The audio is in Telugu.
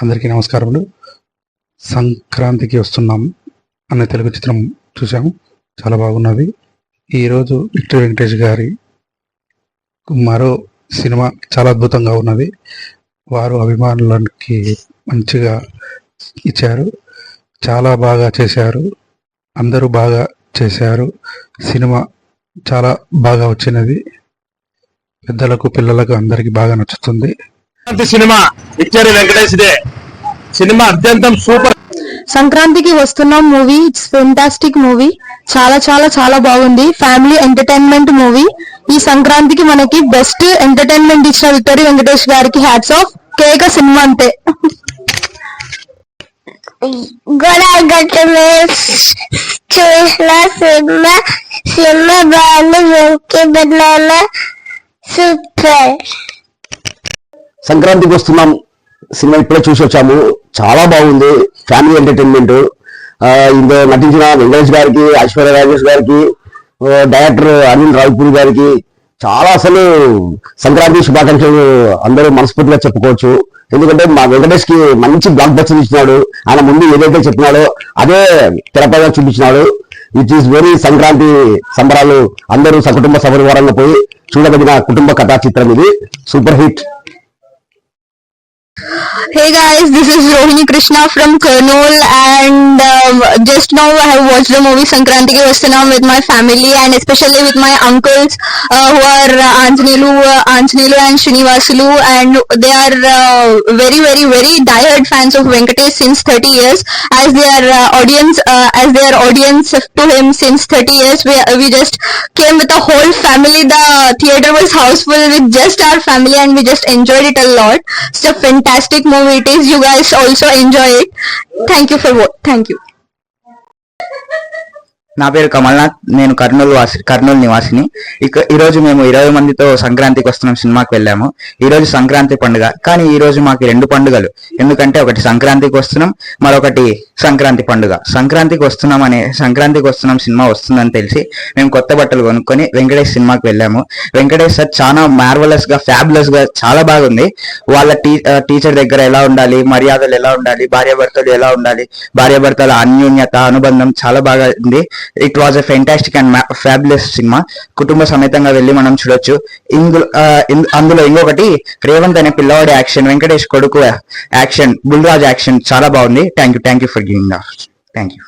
అందరికీ నమస్కారములు. సంక్రాంతికి వస్తున్నాం అనే తెలుగు చిత్రం చూసాము, చాలా బాగున్నది. ఈరోజు విక్టరీ వెంకటేష్ గారి మరో సినిమా చాలా అద్భుతంగా ఉన్నది. వారు అభిమానులకి మంచిగా ఇచ్చారు, చాలా బాగా చేశారు, అందరూ బాగా చేశారు. సినిమా చాలా బాగా వచ్చినది, పెద్దలకు పిల్లలకు అందరికి బాగా నచ్చుతుంది. సినిమా విక్టరీ వెంకటేష్ దే సినిమా అత్యంతం సూపర్. సంక్రాంతికి వస్తున్నాం మూవీ, ఇట్స్ ఫెంటాస్టిక్ మూవీ. చాలా చాలా చాలా బాగుంది. Family entertainment movie. ఈ సంక్రాంతికి మనకి బెస్ట్ ఎంటర్టైన్మెంట్ ఇచ్చిన విక్టరీ వెంకటేష్ గారికి హ్యాట్స్ ఆఫ్. కేక సినిమా అంతే. సినిమా బాగుంది, సూపర్. సంక్రాంతికి వస్తున్నాం సినిమా ఇప్పుడే చూసి వచ్చాము, చాలా బాగుంది. Family entertainment. ఇందులో నటించిన వెంకటేష్ గారికి, ఐశ్వర్య రాజేష్ గారికి, డైరెక్టర్ అనిల్ రావిపూడి గారికి చాలా అసలు సంక్రాంతి శుభాకాంక్షలు అందరూ మనస్ఫూర్తిగా చెప్పుకోవచ్చు. ఎందుకంటే మా వెంకటేష్ కి మంచి బ్లాక్ బస్టర్ ఇచ్చినాడు. ఆయన ముందు ఏదైతే చెప్పినాడో అదే తెరపై చూపించినాడు. విచ్ ఈస్ వెరీ సంక్రాంతి సంబరాలు అందరూ సకుటుంబ సపరివారంగా పోయి చూడదగిన కుటుంబ కథా చిత్రం ఇది. Super hit. Hey guys, this is Rohini Krishna from Kurnool, and just now I have watched the movie Sankranti Ki Vastunam with my family and especially with my uncles who are Anjanelu and Srinivasulu, and they are very very very diehard fans of Venkatesh since 30 years as their audience to him since 30 years. We just came with the whole family. The theater was houseful with just our family and we just enjoyed it a lot. It's a fantastic movie it is. You guys also enjoy it. Thank you. నా పేరు కమల్నాథ్, నేను కర్నూలు నివాసిని. ఈరోజు మేము 20 మందితో సంక్రాంతికి వస్తున్నాం సినిమాకి వెళ్ళాము. ఈరోజు సంక్రాంతి పండుగ, కానీ ఈ రోజు మాకు 2 పండుగలు. ఎందుకంటే ఒకటి సంక్రాంతికి వస్తున్నాం, మరొకటి సంక్రాంతి పండుగ. సంక్రాంతికి వస్తున్నాం సినిమా వస్తుందని తెలిసి మేము కొత్త బట్టలు కొనుక్కొని వెంకటేష్ సినిమాకి వెళ్ళాము. వెంకటేష్ సార్ చాలా మార్వలస్ గా, ఫ్యాబులస్ గా చాలా బాగుంది. వాళ్ళ టీచర్ దగ్గర ఎలా ఉండాలి, మర్యాదలు ఎలా ఉండాలి, భార్యాభర్తలు ఎలా ఉండాలి, భార్యాభర్తల అన్యోన్యత, అనుబంధం చాలా బాగా ఉంది. It was a fantastic and fabulous cinema. కుటుంబ సమేతంగా వెళ్ళి మనం చూడొచ్చు. అందులో ఇంకొకటి రేవంత్ అనే పిల్లవాడి యాక్షన్, వెంకటేష్ కొడుకు యాక్షన్, బుల్రాజ్ యాక్షన్ చాలా బాగుంది. Thank you for giving. Thank you.